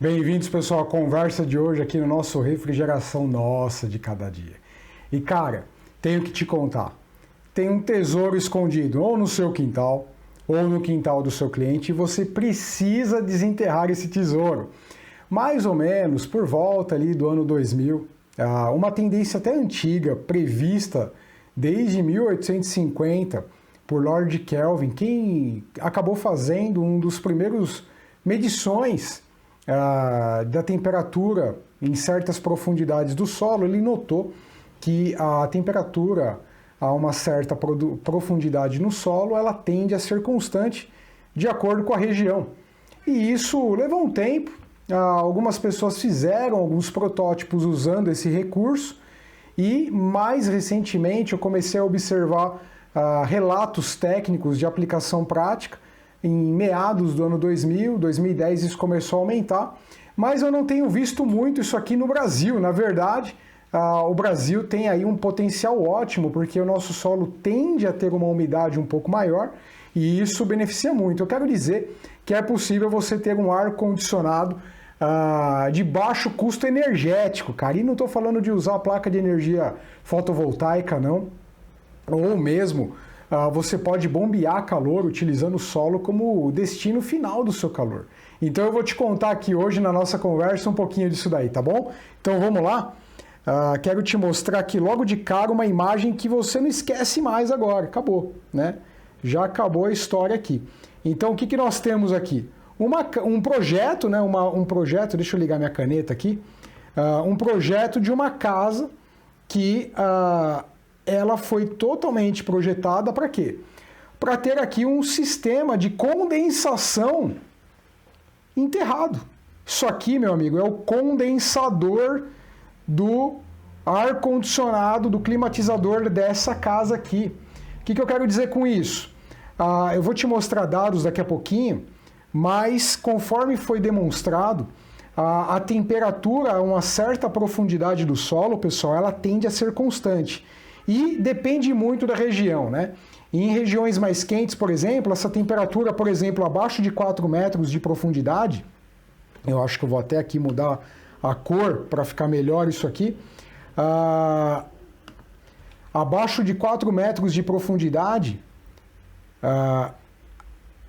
Bem-vindos, pessoal, à conversa de hoje aqui no nosso Refrigeração Nossa de Cada Dia. E, cara, tenho que te contar, tem um tesouro escondido ou no seu quintal ou no quintal do seu cliente e você precisa desenterrar esse tesouro. Mais ou menos por volta ali do ano 2000, uma tendência até antiga, prevista desde 1850 por Lord Kelvin, quem acabou fazendo um dos primeiros medições da temperatura em certas profundidades do solo. Ele notou que a temperatura a uma certa profundidade no solo, ela tende a ser constante de acordo com a região. E isso levou um tempo, algumas pessoas fizeram alguns protótipos usando esse recurso e mais recentemente eu comecei a observar relatos técnicos de aplicação prática. Em meados do ano 2000, 2010, isso começou a aumentar, mas eu não tenho visto muito isso aqui no Brasil. Na verdade, o Brasil tem aí um potencial ótimo, porque o nosso solo tende a ter uma umidade um pouco maior e isso beneficia muito. Eu quero dizer que é possível você ter um ar-condicionado de baixo custo energético, cara. E não estou falando de usar a placa de energia fotovoltaica, não, ou mesmo você pode bombear calor utilizando o solo como o destino final do seu calor. Então eu vou te contar aqui hoje na nossa conversa um pouquinho disso daí, tá bom? Então vamos lá? Quero te mostrar aqui logo de cara uma imagem que você não esquece mais agora. Acabou, né? Já acabou a história aqui. Então o que nós temos aqui? Um projeto, né? Um projeto, deixa eu ligar minha caneta aqui. Um projeto de uma casa que ela foi totalmente projetada para quê? Para ter aqui um sistema de condensação enterrado. Isso aqui, meu amigo, é o condensador do ar-condicionado, do climatizador dessa casa aqui. O que eu quero dizer com isso? Eu vou te mostrar dados daqui a pouquinho, mas conforme foi demonstrado, a temperatura a uma certa profundidade do solo, pessoal, ela tende a ser constante. E depende muito da região, né? Em regiões mais quentes, por exemplo, essa temperatura, por exemplo, abaixo de 4 metros de profundidade, eu acho que eu vou até aqui mudar a cor para ficar melhor isso aqui, abaixo de 4 metros de profundidade,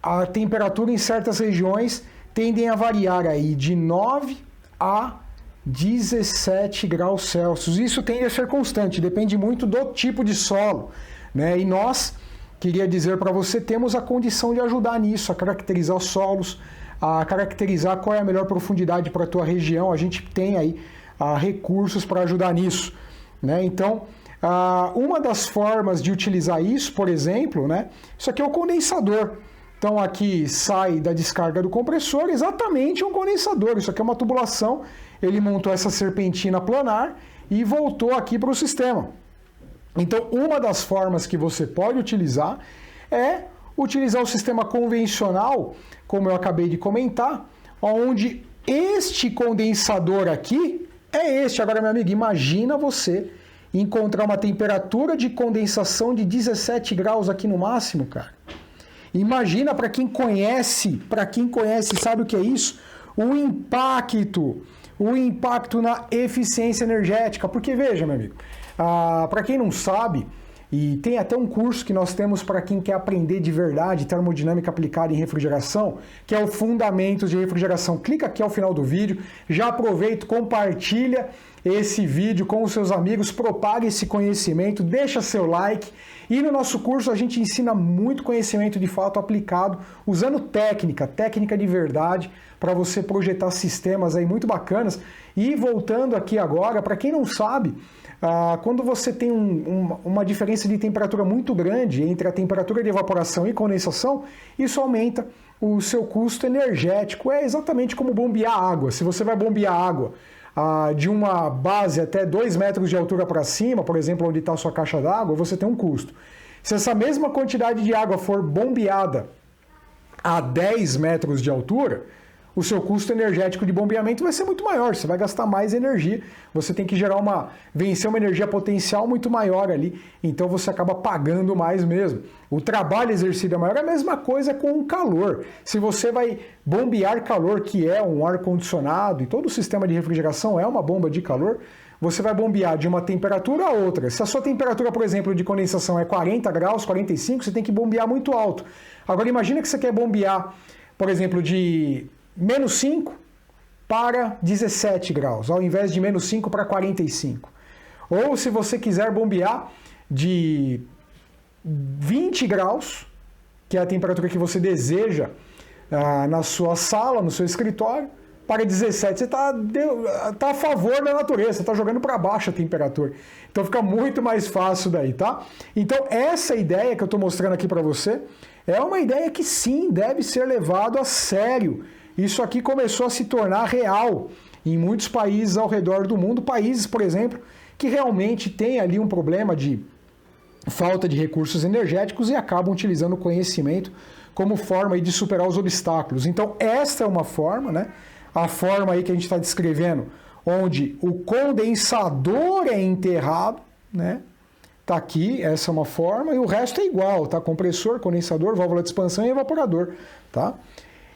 a temperatura em certas regiões tendem a variar aí de 9 a 17 graus Celsius. Isso tende a ser constante, depende muito do tipo de solo, né? E nós, queria dizer para você, temos a condição de ajudar nisso, a caracterizar os solos, a caracterizar qual é a melhor profundidade para a tua região. A gente tem aí recursos para ajudar nisso, né? Então, uma das formas de utilizar isso, por exemplo, né? Isso aqui é o condensador. Então aqui sai da descarga do compressor exatamente um condensador. Isso aqui é uma tubulação. Ele montou essa serpentina planar e voltou aqui para o sistema. Então, uma das formas que você pode utilizar é utilizar o sistema convencional, como eu acabei de comentar, onde este condensador aqui é este. Agora, meu amigo, imagina você encontrar uma temperatura de condensação de 17 graus aqui no máximo, cara. Imagina, para quem conhece, sabe o que é isso? O impacto na eficiência energética. Porque veja, meu amigo, para quem não sabe, e tem até um curso que nós temos para quem quer aprender de verdade termodinâmica aplicada em refrigeração, que é o Fundamentos de Refrigeração. Clica aqui ao final do vídeo, já aproveita, compartilha esse vídeo com os seus amigos, propague esse conhecimento, deixa seu like. E no nosso curso a gente ensina muito conhecimento de fato aplicado, usando técnica de verdade, para você projetar sistemas aí muito bacanas. E voltando aqui agora, para quem não sabe, quando você tem uma diferença de temperatura muito grande entre a temperatura de evaporação e condensação, isso aumenta o seu custo energético. É exatamente como bombear água. Se você vai bombear água de uma base até 2 metros de altura para cima, por exemplo, onde está a sua caixa d'água, você tem um custo. Se essa mesma quantidade de água for bombeada a 10 metros de altura, o seu custo energético de bombeamento vai ser muito maior, você vai gastar mais energia, você tem que vencer uma energia potencial muito maior ali, então você acaba pagando mais mesmo. O trabalho exercido é maior, é a mesma coisa com o calor. Se você vai bombear calor, que é um ar-condicionado, e todo o sistema de refrigeração é uma bomba de calor, você vai bombear de uma temperatura a outra. Se a sua temperatura, por exemplo, de condensação é 40 graus, 45, você tem que bombear muito alto. Agora imagina que você quer bombear, por exemplo, de menos 5 para 17 graus, ao invés de menos 5 para 45. Ou se você quiser bombear de 20 graus, que é a temperatura que você deseja na sua sala, no seu escritório, para 17. Você está a favor da natureza, você está jogando para baixo a temperatura. Então fica muito mais fácil daí, tá? Então essa ideia que eu estou mostrando aqui para você é uma ideia que sim, deve ser levado a sério. Isso aqui começou a se tornar real em muitos países ao redor do mundo, países, por exemplo, que realmente têm ali um problema de falta de recursos energéticos e acabam utilizando o conhecimento como forma aí de superar os obstáculos. Então, esta é uma forma, né? A forma aí que a gente está descrevendo, onde o condensador é enterrado, né? Tá aqui, essa é uma forma, e o resto é igual, tá? Compressor, condensador, válvula de expansão e evaporador, tá?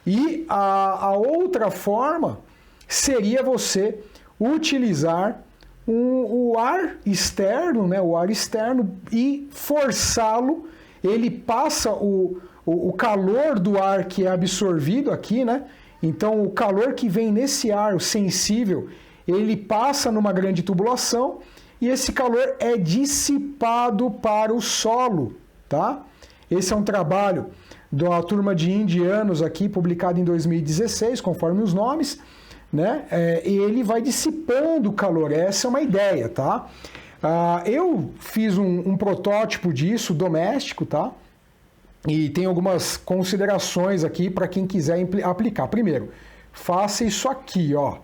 E a outra forma seria você utilizar o ar externo, né? O ar externo e forçá-lo, ele passa o calor do ar que é absorvido aqui, né? Então o calor que vem nesse ar, o sensível, ele passa numa grande tubulação e esse calor é dissipado para o solo, tá? Esse é um trabalho da turma de indianos aqui, publicado em 2016, conforme os nomes, né? E ele vai dissipando o calor, essa é uma ideia, tá? Eu fiz um protótipo disso, doméstico, tá? E tem algumas considerações aqui para quem quiser aplicar. Primeiro, faça isso aqui, ó.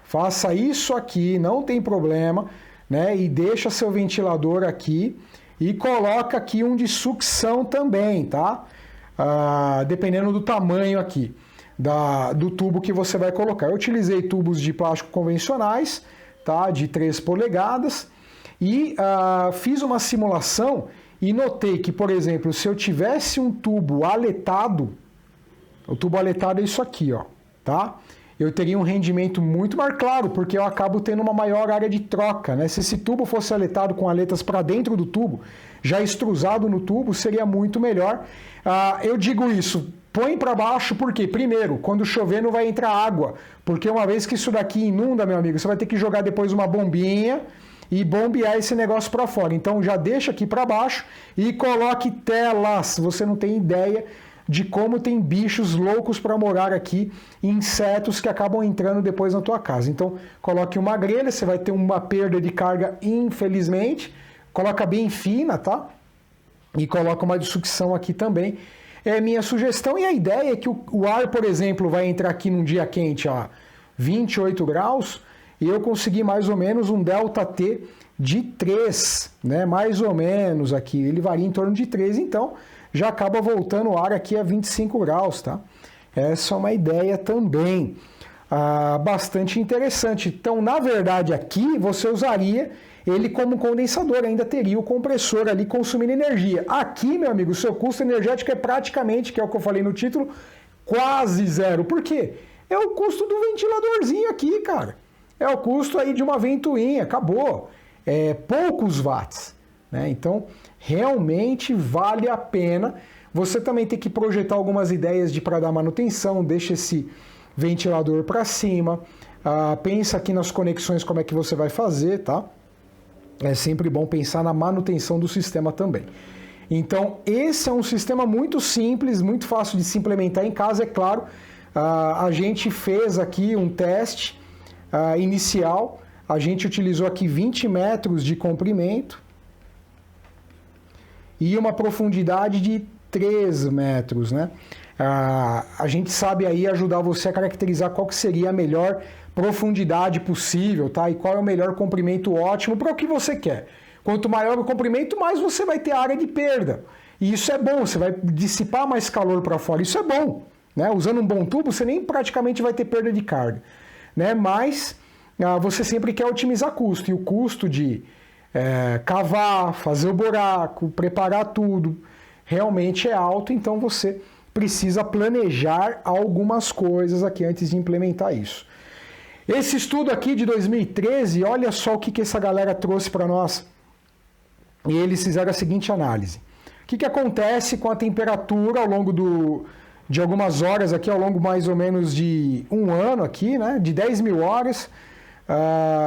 Faça isso aqui, não tem problema, né? E deixa seu ventilador aqui e coloca aqui um de sucção também, tá? Dependendo do tamanho aqui do tubo que você vai colocar. Eu utilizei tubos de plástico convencionais, tá? De 3 polegadas e fiz uma simulação e notei que, por exemplo, se eu tivesse um tubo aletado, o tubo aletado é isso aqui, ó, tá? Eu teria um rendimento muito mais claro, porque eu acabo tendo uma maior área de troca, né? Se esse tubo fosse aletado com aletas para dentro do tubo, já extrusado no tubo, seria muito melhor. Eu digo isso, põe para baixo porque, primeiro, quando chover não vai entrar água, porque uma vez que isso daqui inunda, meu amigo, você vai ter que jogar depois uma bombinha e bombear esse negócio para fora. Então já deixa aqui para baixo e coloque telas. Você não tem ideia de como tem bichos loucos para morar aqui, insetos que acabam entrando depois na tua casa. Então coloque uma grelha, você vai ter uma perda de carga, infelizmente. Coloca bem fina, tá? E coloca uma de sucção aqui também. É minha sugestão, e a ideia é que o ar, por exemplo, vai entrar aqui num dia quente a 28 graus, e eu consegui mais ou menos um ΔT de 3, né? Mais ou menos aqui, ele varia em torno de 3, então já acaba voltando o ar aqui a 25 graus, tá? Essa é uma ideia também bastante interessante. Então, na verdade, aqui você usaria ele como condensador, ainda teria o compressor ali consumindo energia. Aqui, meu amigo, o seu custo energético é praticamente, que é o que eu falei no título, quase zero. Por quê? É o custo do ventiladorzinho aqui, cara. É o custo aí de uma ventoinha, acabou. É poucos watts, né? Então, realmente vale a pena. Você também tem que projetar algumas ideias para dar manutenção, deixa esse ventilador para cima, pensa aqui nas conexões como é que você vai fazer, tá? É sempre bom pensar na manutenção do sistema também. Então, esse é um sistema muito simples, muito fácil de se implementar em casa, é claro. A gente fez aqui um teste inicial, a gente utilizou aqui 20 metros de comprimento e uma profundidade de 3 metros, né? A gente sabe aí ajudar você a caracterizar qual que seria a melhor profundidade possível, tá? E qual é o melhor comprimento ótimo para o que você quer. Quanto maior o comprimento, mais você vai ter área de perda. E isso é bom, você vai dissipar mais calor para fora, isso é bom, né? Usando um bom tubo, você nem praticamente vai ter perda de carga, né? Mas você sempre quer otimizar custo, e o custo de cavar, fazer o buraco, preparar tudo, realmente é alto, então você precisa planejar algumas coisas aqui antes de implementar isso. Esse estudo aqui de 2013, olha só o que essa galera trouxe para nós. E eles fizeram a seguinte análise. O que acontece com a temperatura ao longo de algumas horas aqui, ao longo mais ou menos de um ano aqui, né, de 10 mil horas,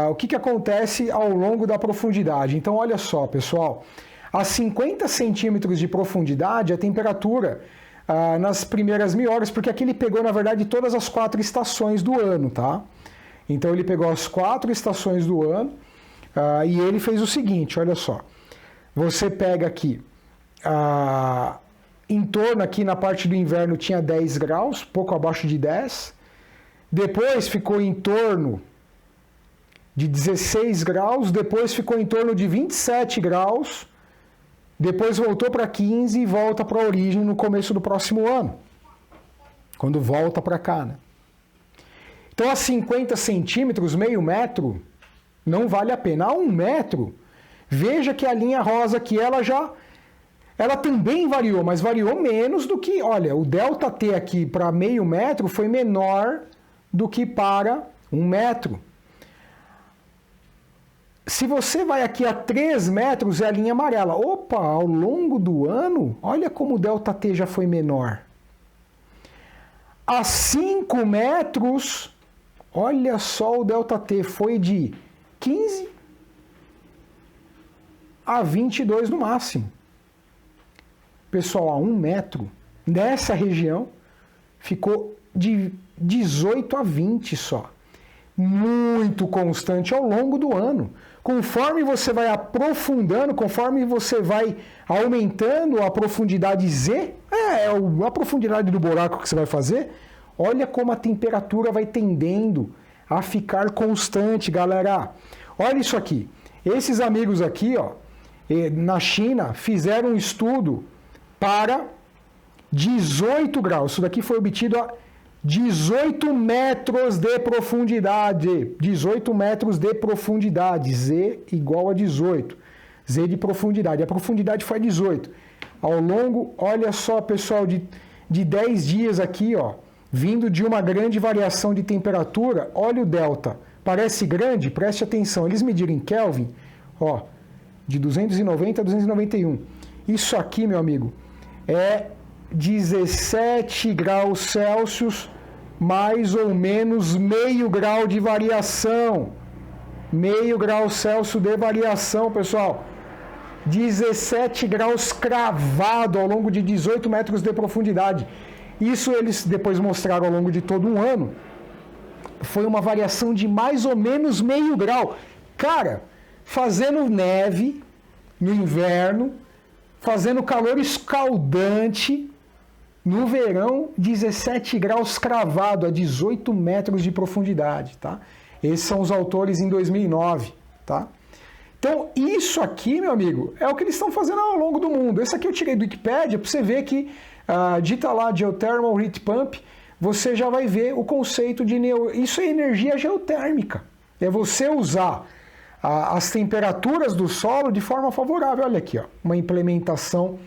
o que acontece ao longo da profundidade. Então, olha só, pessoal, a 50 centímetros de profundidade, a temperatura nas primeiras 1000 horas, porque aqui ele pegou, na verdade, todas as 4 estações do ano, tá? Então, ele pegou as 4 estações do ano e ele fez o seguinte, olha só. Você pega aqui, em torno aqui na parte do inverno tinha 10 graus, pouco abaixo de 10. Depois ficou em torno de 16 graus, depois ficou em torno de 27 graus, depois voltou para 15 e volta para a origem no começo do próximo ano, quando volta para cá, né? Então, a 50 centímetros, meio metro, não vale a pena. A 1 metro, veja que a linha rosa aqui, ela também variou, mas variou menos do que, olha, o ΔT aqui para meio metro foi menor do que para 1 metro. Se você vai aqui a 3 metros, é a linha amarela. Opa, ao longo do ano, olha como o ΔT já foi menor. A 5 metros, olha só o ΔT, foi de 15 a 22 no máximo. Pessoal, a 1 metro, nessa região, ficou de 18 a 20 só. Muito constante ao longo do ano. Conforme você vai aprofundando, conforme você vai aumentando a profundidade Z, a profundidade do buraco que você vai fazer, olha como a temperatura vai tendendo a ficar constante, galera. Olha isso aqui. Esses amigos aqui, ó, na China, fizeram um estudo para 18 graus. Isso daqui foi obtido a 18 metros de profundidade. 18 metros de profundidade. Z igual a 18. Z de profundidade. A profundidade foi 18. Ao longo, olha só, pessoal, de 10 dias aqui, ó, vindo de uma grande variação de temperatura, olha o delta. Parece grande? Preste atenção. Eles mediram em Kelvin, ó, de 290 a 291. Isso aqui, meu amigo, é 17 graus Celsius, mais ou menos meio grau de variação. Meio grau Celsius de variação, pessoal. 17 graus cravado ao longo de 18 metros de profundidade. Isso eles depois mostraram ao longo de todo um ano. Foi uma variação de mais ou menos meio grau. Cara, fazendo neve no inverno, fazendo calor escaldante no verão, 17 graus cravado a 18 metros de profundidade, tá? Esses são os autores em 2009, tá? Então, isso aqui, meu amigo, é o que eles estão fazendo ao longo do mundo. Esse aqui eu tirei do Wikipedia para você ver que, dita lá Geothermal Heat Pump, você já vai ver o conceito de... Isso é energia geotérmica. É você usar as temperaturas do solo de forma favorável. Olha aqui, ó, uma implementação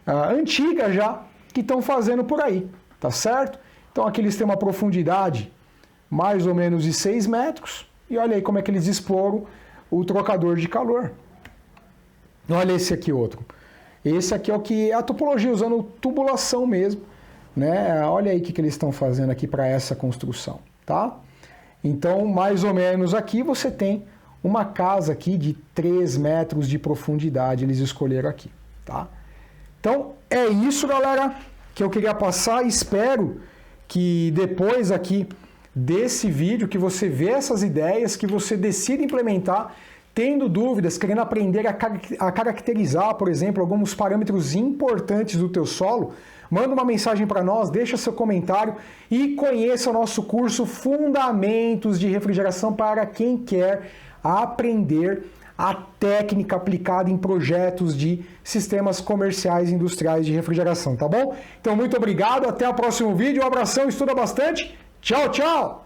antiga já que estão fazendo por aí, tá certo? Então aqui eles têm uma profundidade mais ou menos de 6 metros e olha aí como é que eles exploram o trocador de calor. Olha esse aqui outro. Esse aqui é o que é a topologia usando tubulação mesmo, né? Olha aí o que eles estão fazendo aqui para essa construção, tá? Então mais ou menos aqui você tem uma casa aqui de 3 metros de profundidade, eles escolheram aqui, tá? Então, é isso, galera, que eu queria passar. Espero que depois aqui desse vídeo, que você vê essas ideias, que você decida implementar, tendo dúvidas, querendo aprender a caracterizar, por exemplo, alguns parâmetros importantes do teu solo, manda uma mensagem para nós, deixa seu comentário e conheça o nosso curso Fundamentos de Refrigeração para quem quer aprender a técnica aplicada em projetos de sistemas comerciais e industriais de refrigeração, tá bom? Então, muito obrigado, até o próximo vídeo, um abração, estuda bastante, tchau, tchau!